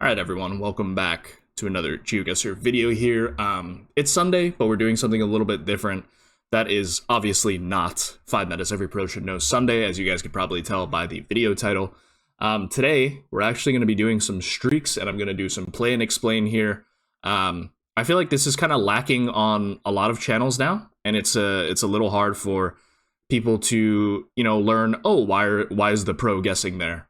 Alright everyone, welcome back to another GeoGuessr video here. It's Sunday, but we're doing something a little bit different. That is obviously not 5 Minutes Every Pro Should Know Sunday, as you guys could probably tell by the video title. Today, we're actually going to be doing some streaks, and I'm going to do some play and explain here. I feel like this is kind of lacking on a lot of channels now, and it's a little hard for people to, learn, oh, why is the pro guessing there?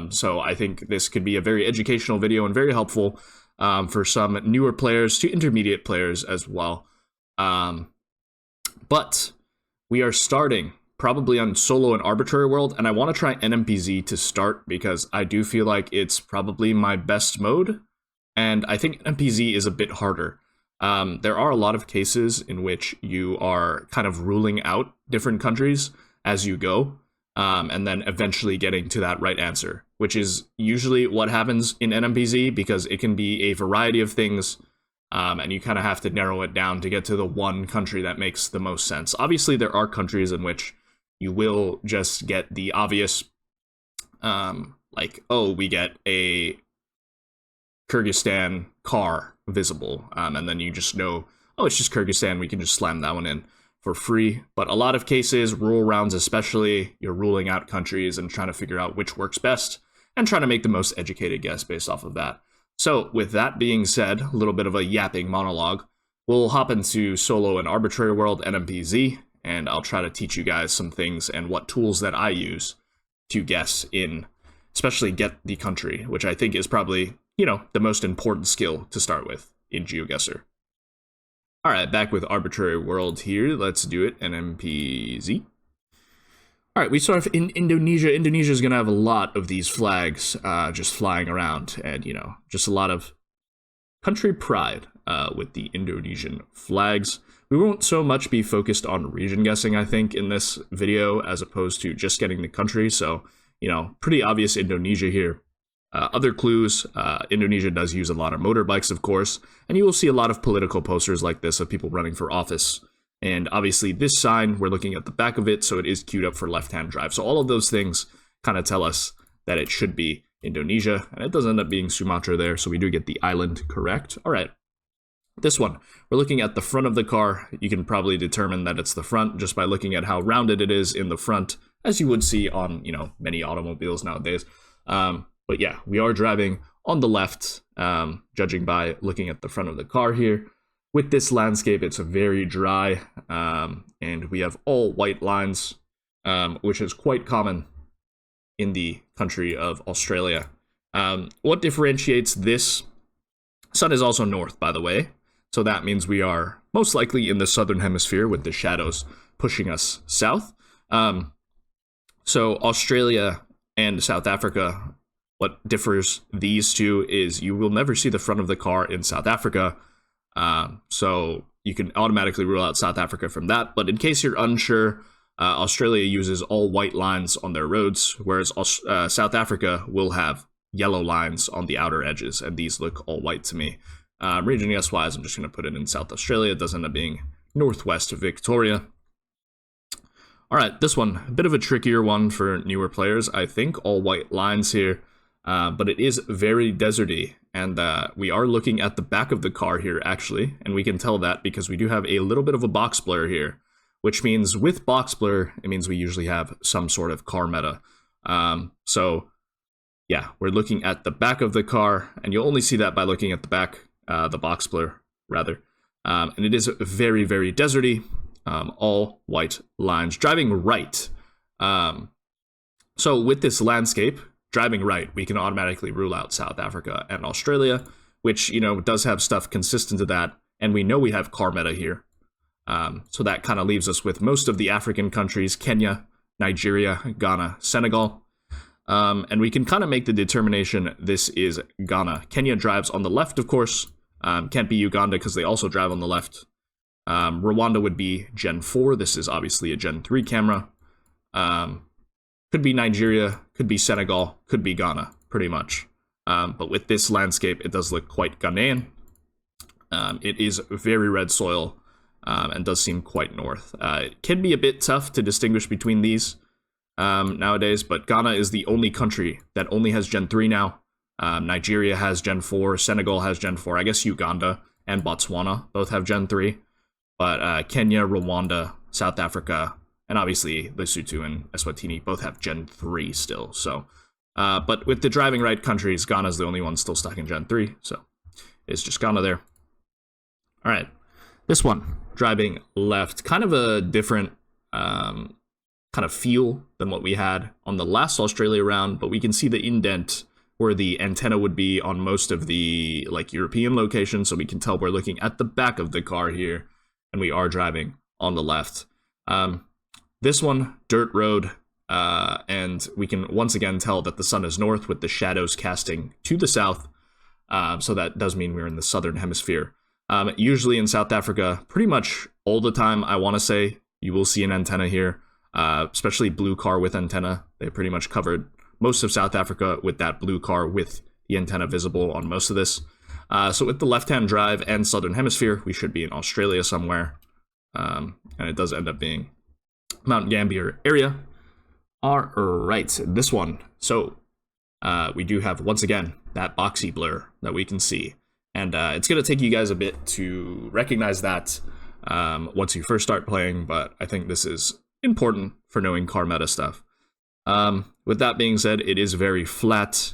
So I think this could be a very educational video and very helpful for some newer players to intermediate players as well. But we are starting probably on solo and arbitrary world, and I want to try NMPZ to start because I do feel like it's probably my best mode, and I think NMPZ is a bit harder. There are a lot of cases in which you are kind of ruling out different countries as you go. And then eventually getting to that right answer, which is usually what happens in NMPZ because it can be a variety of things, and you kind of have to narrow it down to get to the one country that makes the most sense. Obviously, there are countries in which you will just get the obvious, like, oh, we get a Kyrgyzstan car visible, and then you just know, oh, it's just Kyrgyzstan, we can just slam that one in for free. But a lot of cases, rule rounds especially, you're ruling out countries and trying to figure out which works best and trying to make the most educated guess based off of that. So with that being said, a little bit of a yapping monologue, we'll hop into solo and arbitrary world NMPZ, and I'll try to teach you guys some things and what tools that I use to guess in, especially get the country, which I think is probably, the most important skill to start with in GeoGuessr. Alright, back with arbitrary world here. Let's do it, NMPZ. Alright, we start off in Indonesia. Indonesia is going to have a lot of these flags just flying around, and, just a lot of country pride with the Indonesian flags. We won't so much be focused on region guessing, I think, in this video, as opposed to just getting the country, so, pretty obvious Indonesia here. Other clues, Indonesia does use a lot of motorbikes, of course, and you will see a lot of political posters like this of people running for office. And obviously this sign, we're looking at the back of it, so it is queued up for left-hand drive. So all of those things kind of tell us that it should be Indonesia, and it does end up being Sumatra there, so we do get the island correct. All right, this one, we're looking at the front of the car. You can probably determine that it's the front just by looking at how rounded it is in the front, as you would see on, many automobiles nowadays. But yeah, we are driving on the left, judging by looking at the front of the car here. With this landscape, it's very dry, and we have all white lines, which is quite common in the country of Australia. What differentiates this? Sun is also north, by the way, so that means we are most likely in the southern hemisphere with the shadows pushing us south. So Australia and South Africa, what differs these two is you will never see the front of the car in South Africa, so you can automatically rule out South Africa from that. But in case you're unsure, Australia uses all white lines on their roads, whereas South Africa will have yellow lines on the outer edges, and these look all white to me. Region guess-wise, I'm just going to put it in South Australia. It does end up being Northwest Victoria. All right, this one, a bit of a trickier one for newer players, I think. All white lines here. But it is very deserty, and we are looking at the back of the car here, actually, and we can tell that because we do have a little bit of a box blur here, which means with box blur, it means we usually have some sort of car meta. So, yeah, we're looking at the back of the car, and you'll only see that by looking at the back, the box blur, rather. And it is very, very deserty, all white lines. Driving right. So with this landscape, driving right, we can automatically rule out South Africa and Australia, which, does have stuff consistent to that. And we know we have car meta here. So that kind of leaves us with most of the African countries, Kenya, Nigeria, Ghana, Senegal. And we can kind of make the determination this is Ghana. Kenya drives on the left, of course. Can't be Uganda because they also drive on the left. Rwanda would be Gen 4. This is obviously a Gen 3 camera. Could be Nigeria, could be Senegal, could be Ghana, pretty much. But with this landscape, it does look quite Ghanaian. It is very red soil and does seem quite north. It can be a bit tough to distinguish between these nowadays, but Ghana is the only country that only has Gen 3 now. Nigeria has Gen 4, Senegal has Gen 4, I guess Uganda and Botswana both have Gen 3, but Kenya, Rwanda, South Africa, and obviously Lesotho and Eswatini both have Gen 3 still. So, but with the driving right countries, Ghana's the only one still stuck in Gen 3, so it's just Ghana there. All right, this one, driving left, kind of a different kind of feel than what we had on the last Australia round, but we can see the indent where the antenna would be on most of the like European locations, so we can tell we're looking at the back of the car here, and we are driving on the left. This one, dirt road, and we can once again tell that the sun is north with the shadows casting to the south, so that does mean we're in the southern hemisphere. Usually in South Africa, pretty much all the time, I want to say, you will see an antenna here, especially blue car with antenna. They pretty much covered most of South Africa with that blue car with the antenna visible on most of this. So with the left-hand drive and southern hemisphere, we should be in Australia somewhere, and it does end up being Mount Gambier area. All right, this one. So we do have, once again, that boxy blur that we can see. And it's going to take you guys a bit to recognize that once you first start playing, but I think this is important for knowing car meta stuff. With that being said, it is very flat,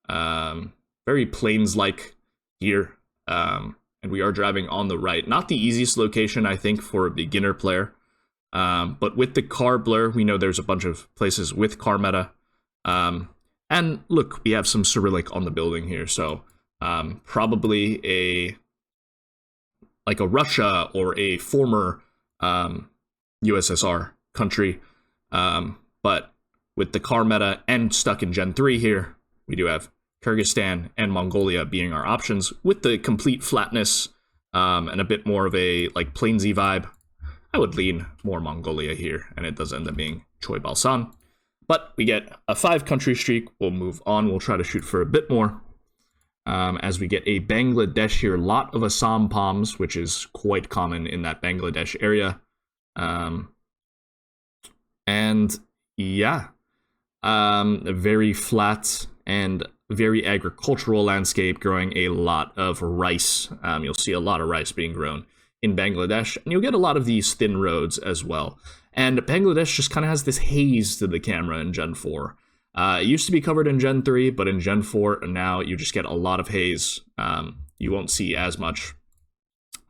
very plains-like here, and we are driving on the right. Not the easiest location, I think, for a beginner player, but with the car blur, we know there's a bunch of places with car meta. And look, we have some Cyrillic on the building here, so probably a Russia or a former USSR country, but with the car meta and stuck in Gen 3 here, we do have Kyrgyzstan and Mongolia being our options with the complete flatness and a bit more of a like plainsy vibe. I would lean more Mongolia here, and it does end up being Choibalsan. But we get a 5-country streak. We'll move on. We'll try to shoot for a bit more. As we get a Bangladesh here, lot of Assam palms, which is quite common in that Bangladesh area. And yeah, a very flat and very agricultural landscape, growing a lot of rice. You'll see a lot of rice being grown in Bangladesh, and you'll get a lot of these thin roads as well. And Bangladesh just kind of has this haze to the camera in Gen 4. It used to be covered in Gen 3, but in Gen 4 now you just get a lot of haze. You won't see as much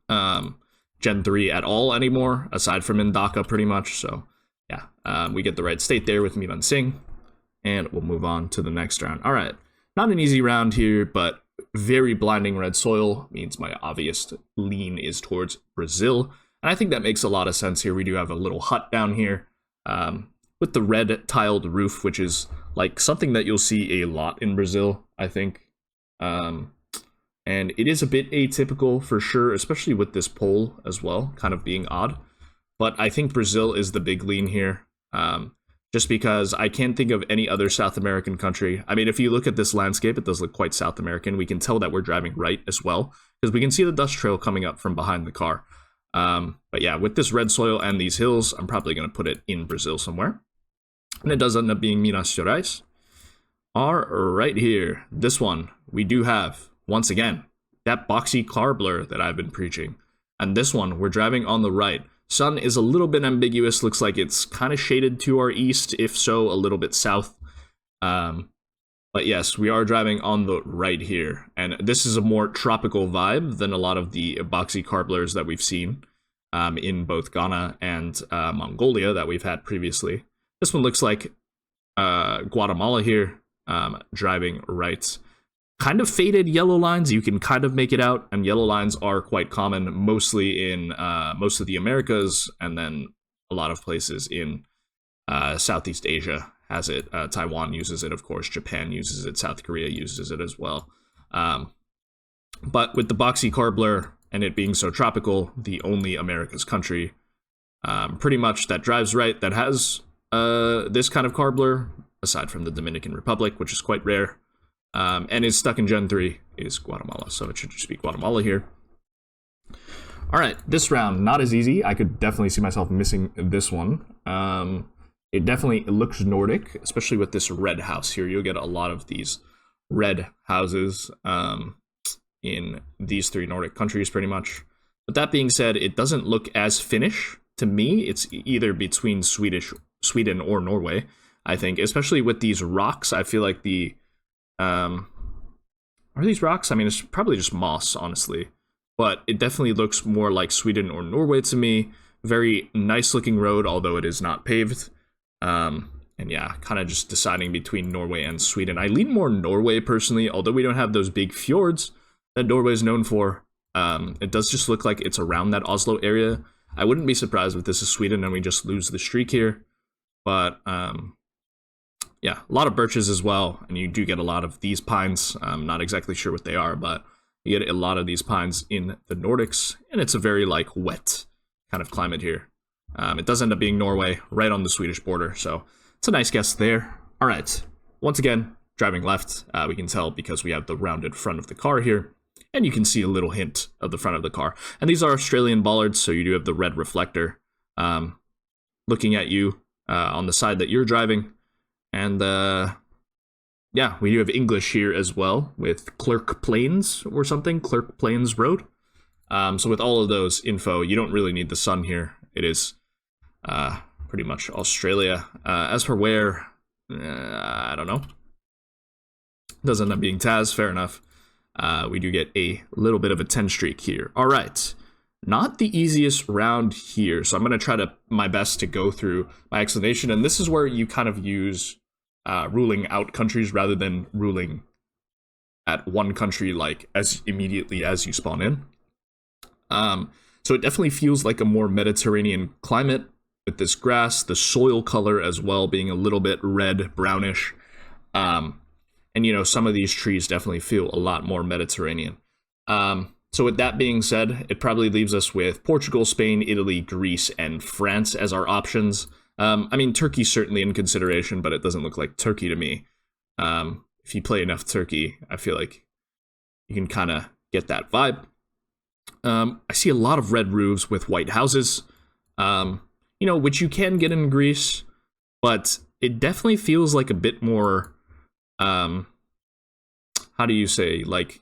Gen 3 at all anymore, aside from in Dhaka pretty much. So yeah, we get the right state there with Mivan Singh, and we'll move on to the next round. All right, not an easy round here, but very blinding red soil means my obvious lean is towards Brazil. And I think that makes a lot of sense here. We do have a little hut down here with the red tiled roof, which is like something that you'll see a lot in Brazil, I think. And it is a bit atypical for sure, especially with this pole as well, kind of being odd. But I think Brazil is the big lean here, just because I can't think of any other South American country. I mean, if you look at this landscape, it does look quite South American. We can tell that we're driving right as well, because we can see the dust trail coming up from behind the car. But yeah, with this red soil and these hills, I'm probably going to put it in Brazil somewhere. And it does end up being Minas Gerais. All right, here, this one, we do have, once again, that boxy car blur that I've been preaching. And this one, we're driving on the right. Sun is a little bit ambiguous, looks like it's kind of shaded to our east, if so, a little bit south. But yes, we are driving on the right here. And this is a more tropical vibe than a lot of the boxy car blurs that we've seen in both Ghana and Mongolia that we've had previously. This one looks like Guatemala here, driving right. Kind of faded yellow lines, you can kind of make it out, and yellow lines are quite common, mostly in most of the Americas, and then a lot of places in Southeast Asia has it. Taiwan uses it, of course, Japan uses it, South Korea uses it as well. But with the boxy car blur, and it being so tropical, the only America's country pretty much that drives right, that has this kind of car blur, aside from the Dominican Republic, which is quite rare, and is stuck in Gen 3, is Guatemala. So it should just be Guatemala here. All right, this round, not as easy. I could definitely see myself missing this one. It definitely looks Nordic, especially with this red house here. You'll get a lot of these red houses in these three Nordic countries, pretty much. But that being said, it doesn't look as Finnish to me. It's either between Sweden or Norway, I think, especially with these rocks. I feel like are these rocks? I mean, it's probably just moss, honestly, but it definitely looks more like Sweden or Norway to me. Very nice looking road, although it is not paved. And yeah, kind of just deciding between Norway and Sweden. I lean more Norway personally, although we don't have those big fjords that Norway is known for. It does just look like it's around that Oslo area. I wouldn't be surprised if this is Sweden and we just lose the streak here. But yeah, a lot of birches as well, and you do get a lot of these pines. I'm not exactly sure what they are, but you get a lot of these pines in the Nordics, and it's a very like wet kind of climate here. It does end up being Norway, right on the Swedish border, so it's a nice guess there. All right, once again, driving left, we can tell because we have the rounded front of the car here, and you can see a little hint of the front of the car. And these are Australian bollards, so you do have the red reflector looking at you on the side that you're driving. And yeah, we do have English here as well with Clerk Plains or something, Clerk Plains Road. So with all of those info, you don't really need the sun here. It is pretty much Australia. As for where, I don't know. Does end up being Taz, fair enough. We do get a little bit of a 10 streak here. All right. Not the easiest round here, so I'm going to try my best to go through my explanation, and this is where you kind of use ruling out countries rather than ruling at one country like as immediately as you spawn in. So it definitely feels like a more Mediterranean climate with this grass, the soil color as well being a little bit red, brownish. And, you know, some of these trees definitely feel a lot more Mediterranean. So with that being said, it probably leaves us with Portugal, Spain, Italy, Greece, and France as our options. I mean, Turkey's certainly in consideration, but it doesn't look like Turkey to me. If you play enough Turkey, I feel like you can kind of get that vibe. I see a lot of red roofs with white houses, you know, which you can get in Greece, but it definitely feels like a bit more, how do you say, like,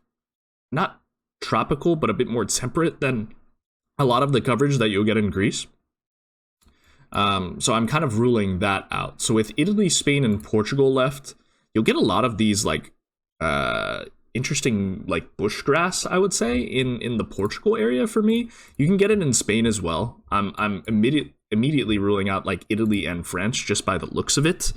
not tropical, but a bit more temperate than a lot of the coverage that you'll get in Greece. So I'm kind of ruling that out. So with Italy, Spain, and Portugal left, you'll get a lot of these like interesting like bush grass, I would say, in the Portugal area for me. You can get it in Spain as well. I'm immediately ruling out like Italy and France just by the looks of it.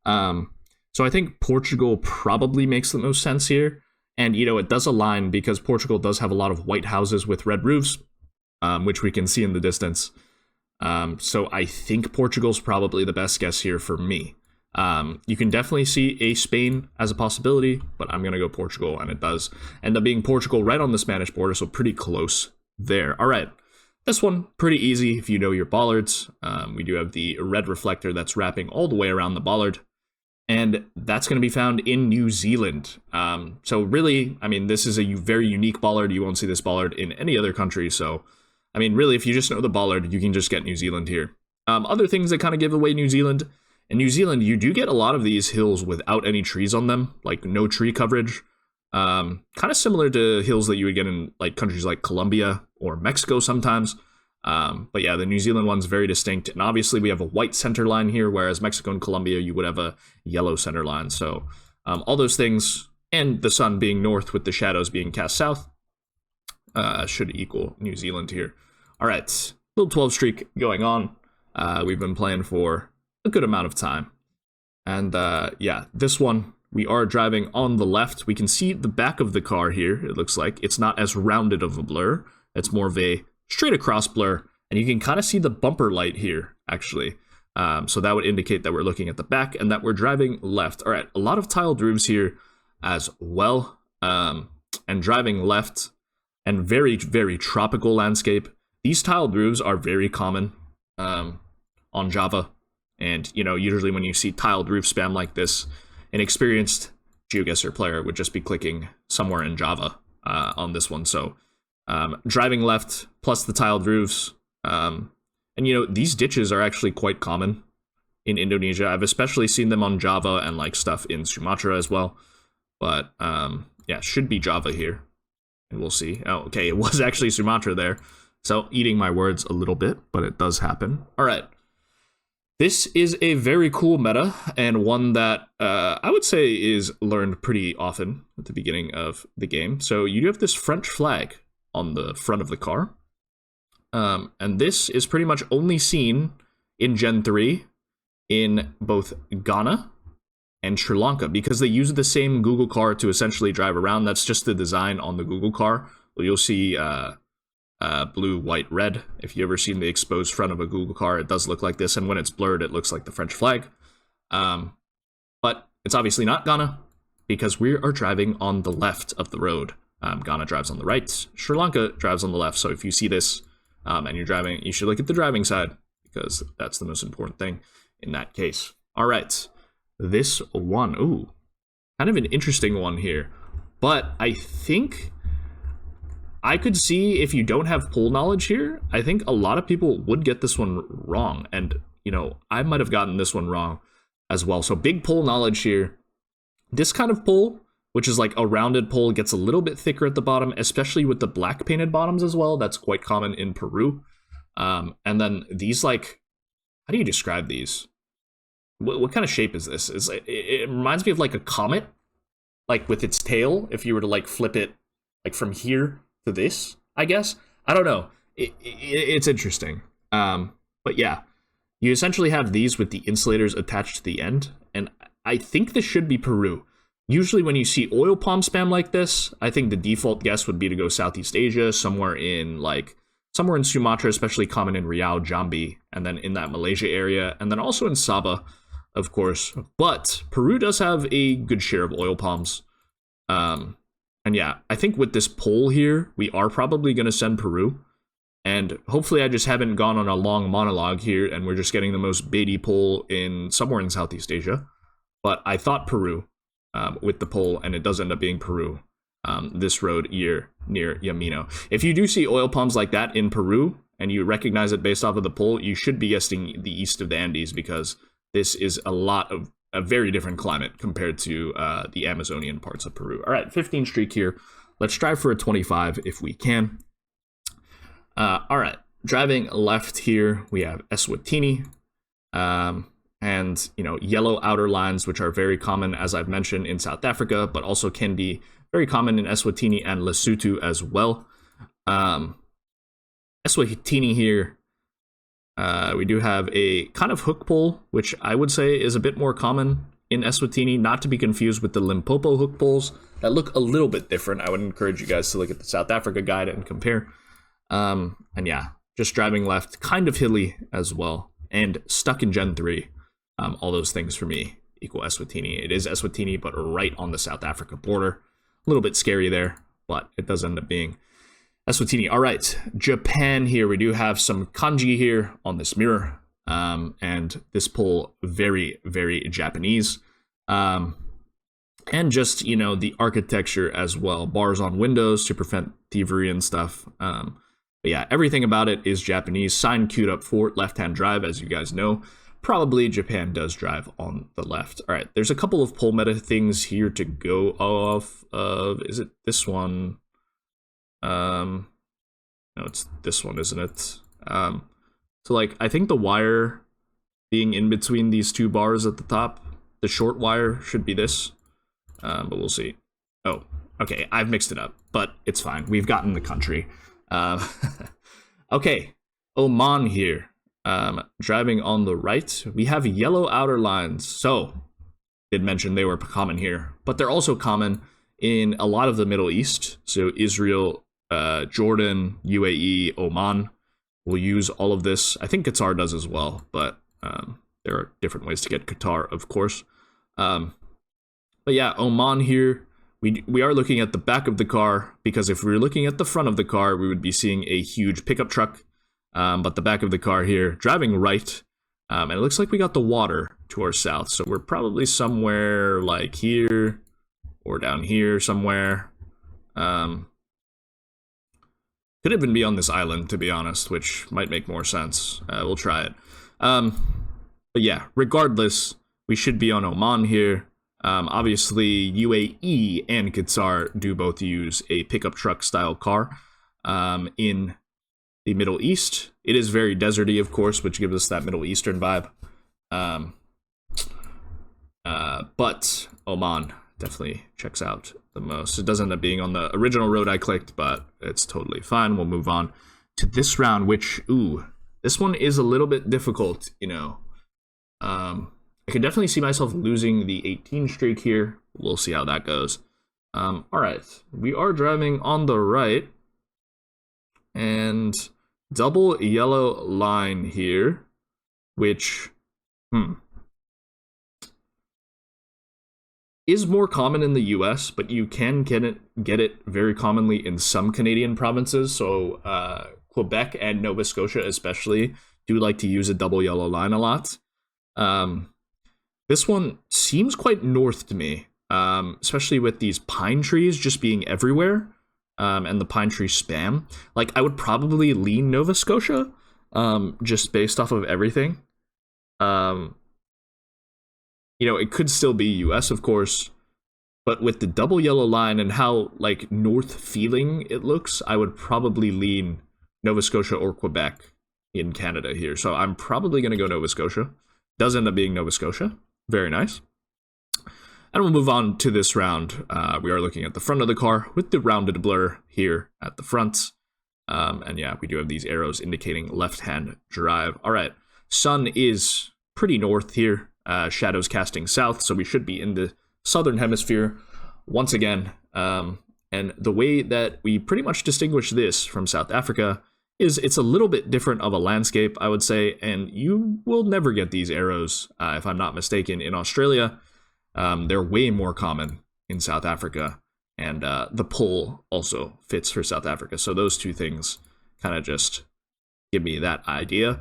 So I think Portugal probably makes the most sense here. And, you know, it does align because Portugal does have a lot of white houses with red roofs, which we can see in the distance. So I think Portugal's probably the best guess here for me. You can definitely see a Spain as a possibility, but I'm going to go Portugal, and it does end up being Portugal right on the Spanish border, so pretty close there. All right, this one, pretty easy if you know your bollards. We do have the red reflector that's wrapping all the way around the bollard. And that's going to be found in New Zealand. So really, I mean, this is a very unique bollard. You won't see this bollard in any other country. So, I mean, really, if you just know the bollard, you can just get New Zealand here. Other things that kind of give away New Zealand. In New Zealand, you do get a lot of these hills without any trees on them, like no tree coverage. Kind of similar to hills that you would get in like countries like Colombia or Mexico sometimes. But yeah, the New Zealand one's very distinct. And obviously we have a white center line here, whereas Mexico and Colombia, you would have a yellow center line. So all those things, and the sun being north with the shadows being cast south, should equal New Zealand here. All right, little 12 streak going on. We've been playing for a good amount of time. And yeah, this one, we are driving on the left. We can see the back of the car here, it looks like. It's not as rounded of a blur. It's more of a straight across blur, and you can kind of see the bumper light here, actually. So that would indicate that we're looking at the back and that we're driving left. All right, a lot of tiled roofs here as well, and driving left, and very, very tropical landscape. These tiled roofs are very common on Java, and, you know, usually when you see tiled roof spam like this, an experienced GeoGuessr player would just be clicking somewhere in Java on this one. So driving left plus the tiled roofs. And, you know, these ditches are actually quite common in Indonesia. I've especially seen them on Java and like stuff in Sumatra as well. But yeah, should be Java here, and we'll see. Oh, okay, it was actually Sumatra there. So eating my words a little bit, but it does happen. All right. This is a very cool meta, and one that I would say is learned pretty often at the beginning of the game. So you have this French flag on the front of the car. And this is pretty much only seen in Gen 3 in both Ghana and Sri Lanka, because they use the same Google car to essentially drive around. That's just the design on the Google car. You'll see blue, white, red. If you ever seen the exposed front of a Google car, it does look like this, and when it's blurred, it looks like the French flag. But it's obviously not Ghana, because we are driving on the left of the road. Ghana drives on the right, Sri Lanka drives on the left. So if you see this and you're driving, you should look at the driving side, because that's the most important thing in that case. All right, this one, ooh, kind of an interesting one here, but I think I could see, if you don't have pool knowledge here, I think a lot of people would get this one wrong, and you know, I might have gotten this one wrong as well. So big pool knowledge here. This kind of pool, which is like a rounded pole, gets a little bit thicker at the bottom, especially with the black painted bottoms as well. That's quite common in Peru. And then these, like, how do you describe these? What kind of shape is this? It reminds me of like a comet, like with its tail, if you were to like flip it like from here to this, I guess. I don't know. It's interesting. But yeah, you essentially have these with the insulators attached to the end. And I think this should be Peru. Usually when you see oil palm spam like this, I think the default guess would be to go Southeast Asia, somewhere in Sumatra, especially common in Riau, Jambi, and then in that Malaysia area, and then also in Sabah, of course. But Peru does have a good share of oil palms. And yeah, I think with this poll here, we are probably going to send Peru. And hopefully I just haven't gone on a long monologue here, and we're just getting the most baity poll in somewhere in Southeast Asia. But I thought Peru. With the poll, and it does end up being Peru, this road here near Yamino. If you do see oil palms like that in Peru, and you recognize it based off of the poll, you should be guessing the east of the Andes, because this is a very different climate compared to the Amazonian parts of Peru. All right, 15 streak here. Let's strive for a 25 if we can. All right, driving left here, we have Eswatini. And, you know, yellow outer lines, which are very common, as I've mentioned, in South Africa, but also can be very common in Eswatini and Lesotho as well. Eswatini here, we do have a kind of hook pole, which I would say is a bit more common in Eswatini, not to be confused with the Limpopo hook poles that look a little bit different. I would encourage you guys to look at the South Africa guide and compare. And yeah, just driving left, kind of hilly as well, and stuck in Gen 3. All those things for me equal Eswatini. It is Eswatini, but right on the South Africa border. A little bit scary there, but it does end up being Eswatini. All right, Japan here. We do have some kanji here on this mirror, and this pole very, very Japanese. And just, you know, the architecture as well. Bars on windows to prevent thievery and stuff. But yeah, everything about it is Japanese. Sign queued up for left-hand drive, as you guys know. Probably Japan does drive on the left. All right, there's a couple of pole meta things here to go off of. Is it this one? No, it's this one, isn't it? So like, I think the wire being in between these two bars at the top, the short wire should be this, but we'll see. Oh, okay, I've mixed it up, but it's fine. We've gotten the country. Okay, Oman here. Driving on the right, we have yellow outer lines. So, did mention they were common here, but they're also common in a lot of the Middle East. So Israel, Jordan, UAE, Oman will use all of this. I think Qatar does as well, but there are different ways to get Qatar, of course. But yeah, Oman here, we are looking at the back of the car, because if we were looking at the front of the car, we would be seeing a huge pickup truck. But the back of the car here, driving right, and it looks like we got the water to our south, so we're probably somewhere like here, or down here somewhere. Could even be on this island, to be honest, which might make more sense. We'll try it. But yeah, regardless, we should be on Oman here. Obviously, UAE and Qatar do both use a pickup truck style car in the Middle East. It is very deserty, of course, which gives us that Middle Eastern vibe. But Oman definitely checks out the most. It does end up being on the original road I clicked, but it's totally fine. We'll move on to this round, which, this one is a little bit difficult, you know. I can definitely see myself losing the 18 streak here. We'll see how that goes. All right, we are driving on the right, and double yellow line here, which, is more common in the US, but you can get it very commonly in some Canadian provinces. So Quebec and Nova Scotia especially do like to use a double yellow line a lot. This one seems quite north to me, especially with these pine trees just being everywhere, and the pine tree spam. Like, I would probably lean Nova Scotia, just based off of everything. You know, it could still be US, of course, but with the double yellow line and how, like, north feeling it looks, I would probably lean Nova Scotia or Quebec in Canada here. So I'm probably going to go Nova Scotia. Does end up being Nova Scotia. Very nice. And we'll move on to this round. We are looking at the front of the car with the rounded blur here at the front. And yeah, we do have these arrows indicating left-hand drive. All right, sun is pretty north here. Shadows casting south, so we should be in the southern hemisphere once again. And the way that we pretty much distinguish this from South Africa is it's a little bit different of a landscape, I would say, and you will never get these arrows, if I'm not mistaken, in Australia. They're way more common in South Africa, and the pull also fits for South Africa. So those two things kind of just give me that idea.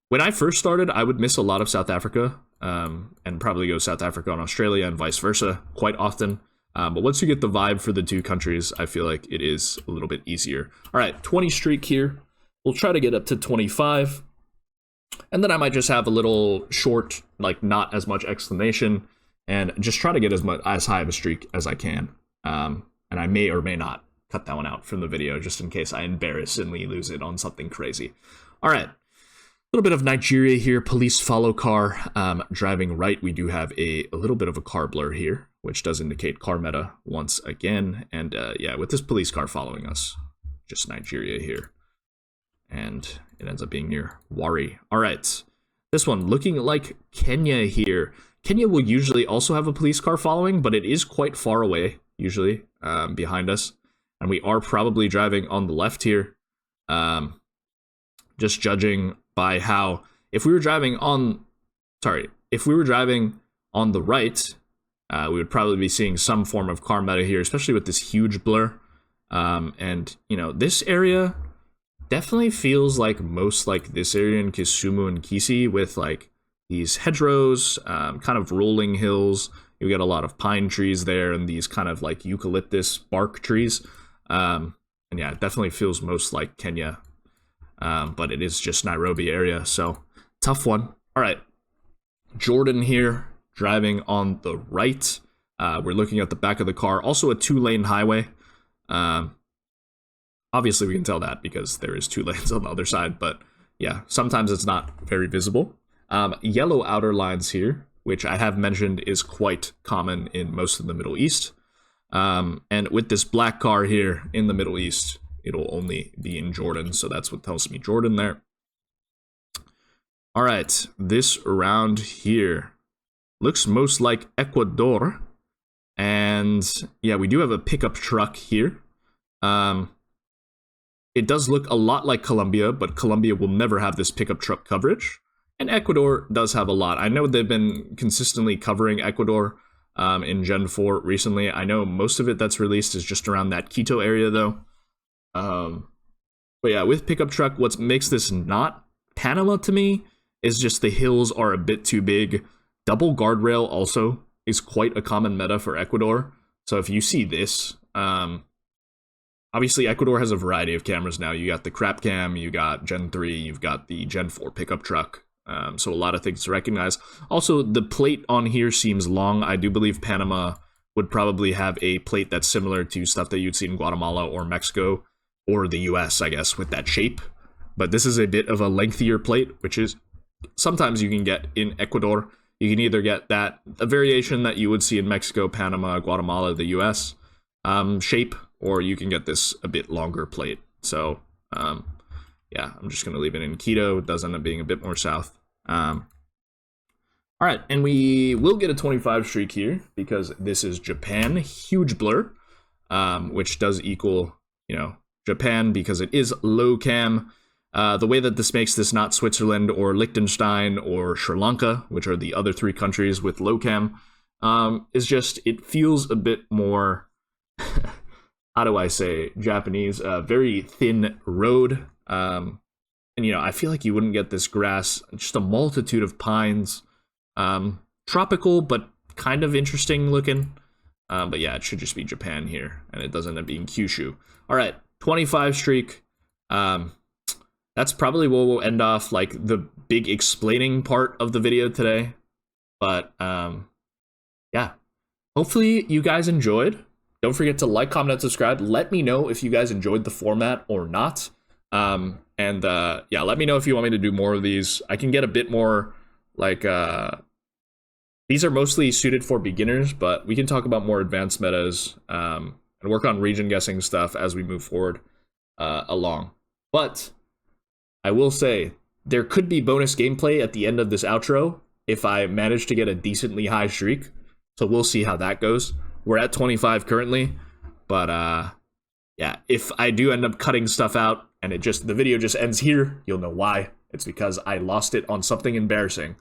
When I first started, I would miss a lot of South Africa, and probably go South Africa and Australia and vice versa quite often. But once you get the vibe for the two countries, I feel like it is a little bit easier. All right, 20 streak here. We'll try to get up to 25. And then I might just have a little short, like not as much exclamation, and just try to get as high of a streak as I can. And I may or may not cut that one out from the video just in case I embarrassingly lose it on something crazy. All right. A little bit of Nigeria here, police follow car. Driving right, we do have a little bit of a car blur here, which does indicate car meta once again. And yeah, with this police car following us, just Nigeria here. And it ends up being near Wari. All right, this one looking like Kenya here. Kenya will usually also have a police car following, but it is quite far away, usually, behind us. And we are probably driving on the left here. Just judging by how, if we were driving on the right, we would probably be seeing some form of car meta here, especially with this huge blur. And, you know, this area definitely feels like most like this area in Kisumu and Kisi, with like these hedgerows, kind of rolling hills. You get a lot of pine trees there and these kind of like eucalyptus bark trees. And yeah, it definitely feels most like Kenya. But it is just Nairobi area, so tough one. All right, Jordan here, driving on the right. We're looking at the back of the car, also a 2-lane highway. Obviously, we can tell that because there is 2 lanes on the other side, but yeah, sometimes it's not very visible. Yellow outer lines here, which I have mentioned is quite common in most of the Middle East. And with this black car here in the Middle East, it'll only be in Jordan, so that's what tells me Jordan there. All right, this round here looks most like Ecuador, and yeah, we do have a pickup truck here. It does look a lot like Colombia, but Colombia will never have this pickup truck coverage, and Ecuador does have a lot. I know they've been consistently covering Ecuador in Gen 4 recently. I know most of it that's released is just around that Quito area, though. But yeah, with pickup truck, what makes this not Panama to me is just the hills are a bit too big. Double guardrail also is quite a common meta for Ecuador. So if you see this, obviously Ecuador has a variety of cameras now. You got the crap cam, you got Gen 3, you've got the Gen 4 pickup truck. So a lot of things to recognize. Also, the plate on here seems long. I do believe Panama would probably have a plate that's similar to stuff that you'd see in Guatemala or Mexico or the US, I guess, with that shape. But this is a bit of a lengthier plate, which is sometimes you can get in Ecuador. You can either get a variation that you would see in Mexico, Panama, Guatemala, the US shape, or you can get this a bit longer plate. So, yeah, I'm just going to leave it in Quito. It does end up being a bit more south. All right, and we will get a 25 streak here because this is Japan. Huge blur, which does equal, Japan because it is low cam. The way that this makes this not Switzerland or Liechtenstein or Sri Lanka, which are the other 3 countries with low cam, is just, it feels a bit more, how do I say, Japanese, very thin road. And, I feel like you wouldn't get this grass, just a multitude of pines. Tropical, but kind of interesting looking. But yeah, it should just be Japan here, and it does end up being Kyushu. All right, 25 streak. That's probably where we'll end off, like, the big explaining part of the video today. But, yeah. Hopefully you guys enjoyed. Don't forget to like, comment, and subscribe. Let me know if you guys enjoyed the format or not. Yeah, let me know if you want me to do more of these. I can get a bit more, like, these are mostly suited for beginners, but we can talk about more advanced metas, and work on region guessing stuff as we move forward, along. But I will say, there could be bonus gameplay at the end of this outro if I manage to get a decently high streak. So we'll see how that goes. We're at 25 currently, but yeah, if I do end up cutting stuff out and the video just ends here, you'll know why. It's because I lost it on something embarrassing.